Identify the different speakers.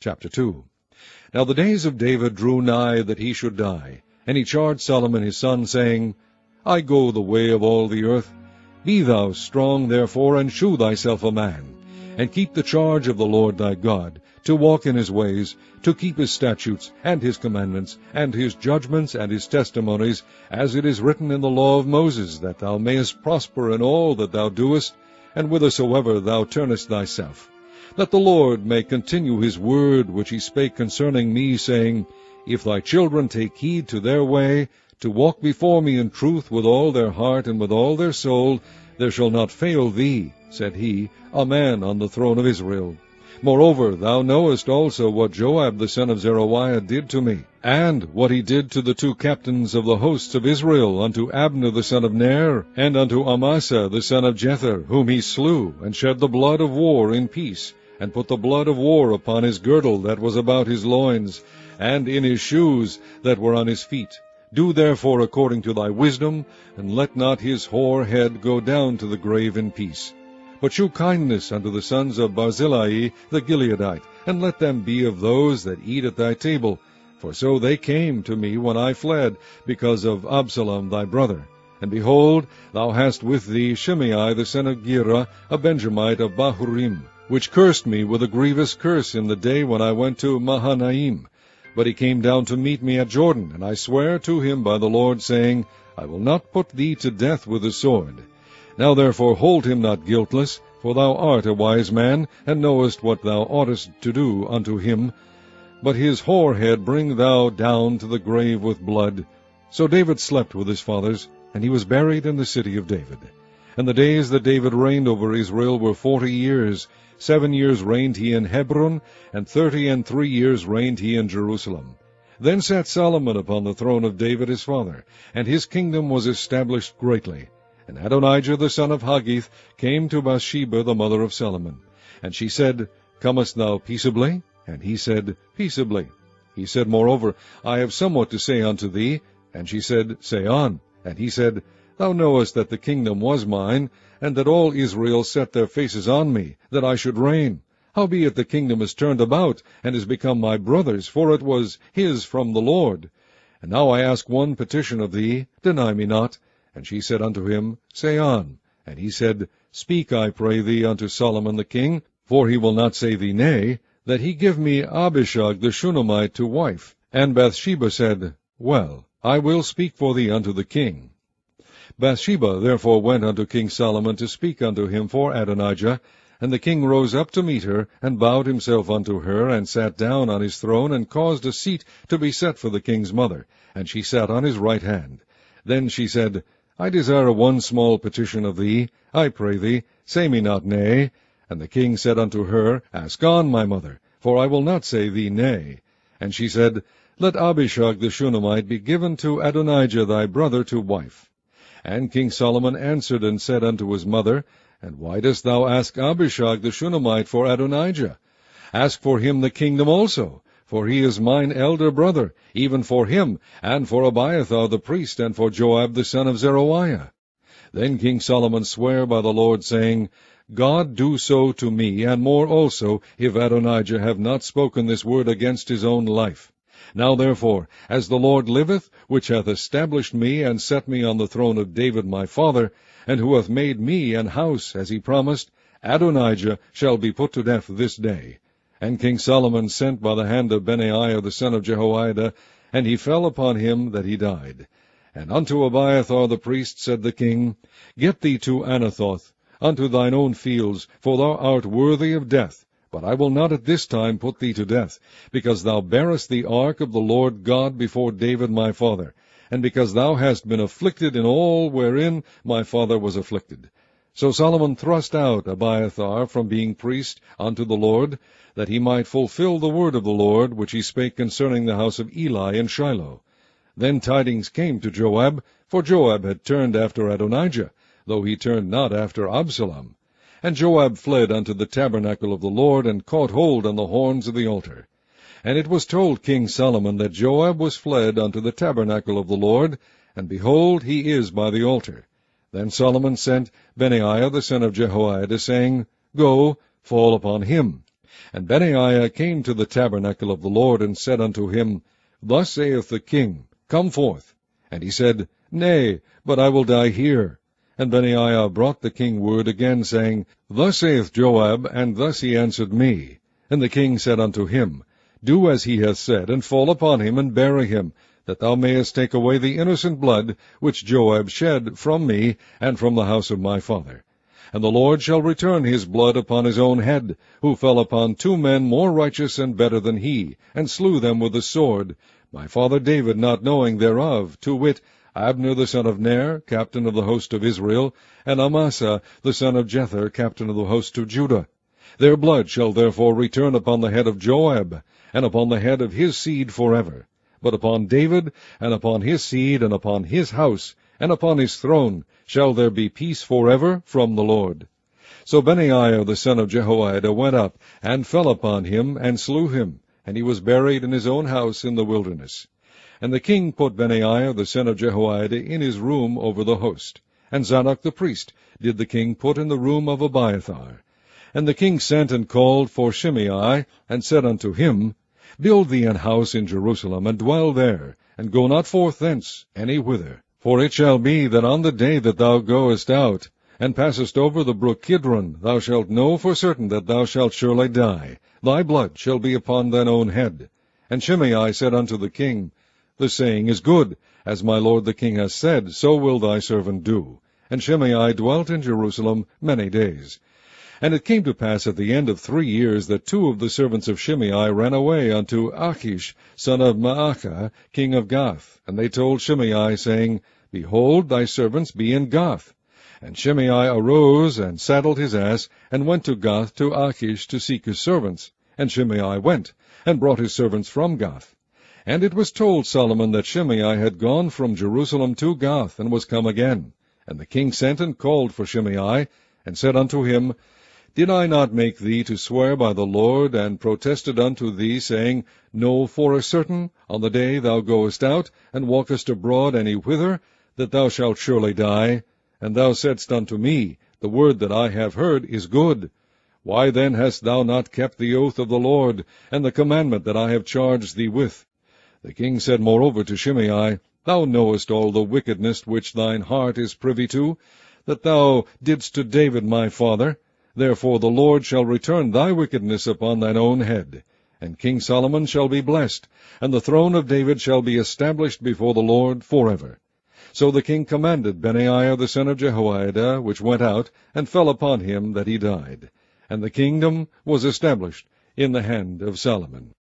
Speaker 1: Chapter 2. Now the days of David drew nigh that he should die, and he charged Solomon his son, saying, I go the way of all the earth. Be thou strong therefore, and shew thyself a man, and keep the charge of the Lord thy God, to walk in his ways, to keep his statutes, and his commandments, and his judgments, and his testimonies, as it is written in the law of Moses, that thou mayest prosper in all that thou doest, and whithersoever thou turnest thyself. That the Lord may continue his word which he spake concerning me, saying, If thy children take heed to their way, to walk before me in truth with all their heart and with all their soul, there shall not fail thee, said he, a man on the throne of Israel. Moreover, thou knowest also what Joab the son of Zeruiah did to me, and what he did to the 2 captains of the hosts of Israel, unto Abner the son of Ner, and unto Amasa the son of Jether, whom he slew, and shed the blood of war in peace, and put the blood of war upon his girdle that was about his loins, and in his shoes that were on his feet. Do therefore according to thy wisdom, and let not his hoar head go down to the grave in peace. But shew kindness unto the sons of Barzillai the Gileadite, and let them be of those that eat at thy table. For so they came to me when I fled, because of Absalom thy brother. And behold, thou hast with thee Shimei the son of Gera, a Benjamite of Bahurim, which cursed me with a grievous curse in the day when I went to Mahanaim. But he came down to meet me at Jordan, and I sware to him by the Lord, saying, I will not put thee to death with the sword. Now therefore hold him not guiltless, for thou art a wise man, and knowest what thou oughtest to do unto him. But his hoar head bring thou down to the grave with blood. So David slept with his fathers, and he was buried in the city of David. And the days that David reigned over Israel were 40 years. 7 years reigned he in Hebron, and 33 years reigned he in Jerusalem. Then sat Solomon upon the throne of David his father, and his kingdom was established greatly. And Adonijah the son of Haggith came to Bathsheba the mother of Solomon. And she said, Comest thou peaceably? And he said, Peaceably. He said moreover, I have somewhat to say unto thee. And she said, Say on. And he said, Thou knowest that the kingdom was mine, and that all Israel set their faces on me, that I should reign. Howbeit the kingdom is turned about, and is become my brother's, for it was his from the Lord. And now I ask one petition of thee, deny me not. And she said unto him, Say on. And he said, Speak, I pray thee, unto Solomon the king, for he will not say thee nay, that he give me Abishag the Shunammite to wife. And Bathsheba said, Well, I will speak for thee unto the king. Bathsheba therefore went unto King Solomon to speak unto him for Adonijah. And the king rose up to meet her, and bowed himself unto her, and sat down on his throne, and caused a seat to be set for the king's mother, and she sat on his right hand. Then she said, I desire one small petition of thee. I pray thee, say me not nay. And the king said unto her, Ask on, my mother, for I will not say thee nay. And she said, Let Abishag the Shunammite be given to Adonijah thy brother to wife. And King Solomon answered and said unto his mother, And why dost thou ask Abishag the Shunammite for Adonijah? Ask for him the kingdom also, for he is mine elder brother, even for him, and for Abiathar the priest, and for Joab the son of Zeruiah. Then King Solomon sware by the Lord, saying, God do so to me, and more also, if Adonijah have not spoken this word against his own life. Now therefore, as the Lord liveth, which hath established me, and set me on the throne of David my father, and who hath made me an house, as he promised, Adonijah shall be put to death this day. And King Solomon sent by the hand of Benaiah the son of Jehoiada, and he fell upon him that he died. And unto Abiathar the priest said the king, Get thee to Anathoth, unto thine own fields, for thou art worthy of death. But I will not at this time put thee to death, because thou bearest the ark of the Lord God before David my father, and because thou hast been afflicted in all wherein my father was afflicted. So Solomon thrust out Abiathar from being priest unto the Lord, that he might fulfill the word of the Lord, which he spake concerning the house of Eli in Shiloh. Then tidings came to Joab, for Joab had turned after Adonijah, though he turned not after Absalom. And Joab fled unto the tabernacle of the Lord, and caught hold on the horns of the altar. And it was told King Solomon that Joab was fled unto the tabernacle of the Lord, and behold, he is by the altar. Then Solomon sent Benaiah the son of Jehoiada, saying, Go, fall upon him. And Benaiah came to the tabernacle of the Lord, and said unto him, Thus saith the king, Come forth. And he said, Nay, but I will die here. And Benaiah brought the king word again, saying, Thus saith Joab, and thus he answered me. And the king said unto him, Do as he hath said, and fall upon him, and bury him, that thou mayest take away the innocent blood which Joab shed from me, and from the house of my father. And the Lord shall return his blood upon his own head, who fell upon 2 men more righteous and better than he, and slew them with the sword, my father David not knowing thereof, to wit, Abner the son of Ner, captain of the host of Israel, and Amasa the son of Jether, captain of the host of Judah. Their blood shall therefore return upon the head of Joab, and upon the head of his seed forever. But upon David, and upon his seed, and upon his house, and upon his throne, shall there be peace forever from the Lord. So Benaiah the son of Jehoiada went up, and fell upon him, and slew him, and he was buried in his own house in the wilderness. And the king put Benaiah the son of Jehoiada in his room over the host. And Zadok the priest did the king put in the room of Abiathar. And the king sent and called for Shimei, and said unto him, Build thee an house in Jerusalem, and dwell there, and go not forth thence any whither. For it shall be that on the day that thou goest out, and passest over the brook Kidron, thou shalt know for certain that thou shalt surely die. Thy blood shall be upon thine own head. And Shimei said unto the king, The saying is good, as my lord the king hath said, so will thy servant do. And Shimei dwelt in Jerusalem many days. And it came to pass at the end of 3 years that 2 of the servants of Shimei ran away unto Achish, son of Maacah, king of Gath. And they told Shimei, saying, Behold, thy servants be in Gath. And Shimei arose, and saddled his ass, and went to Gath to Achish to seek his servants. And Shimei went, and brought his servants from Gath. And it was told Solomon that Shimei had gone from Jerusalem to Gath, and was come again. And the king sent and called for Shimei, and said unto him, Did I not make thee to swear by the Lord, and protested unto thee, saying, Know for a certain, on the day thou goest out, and walkest abroad any whither, that thou shalt surely die? And thou saidst unto me, The word that I have heard is good. Why then hast thou not kept the oath of the Lord, and the commandment that I have charged thee with? The king said moreover to Shimei, Thou knowest all the wickedness which thine heart is privy to, that thou didst to David my father. Therefore the Lord shall return thy wickedness upon thine own head. And King Solomon shall be blessed, and the throne of David shall be established before the Lord forever. So the king commanded Benaiah the son of Jehoiada, which went out, and fell upon him that he died. And the kingdom was established in the hand of Solomon.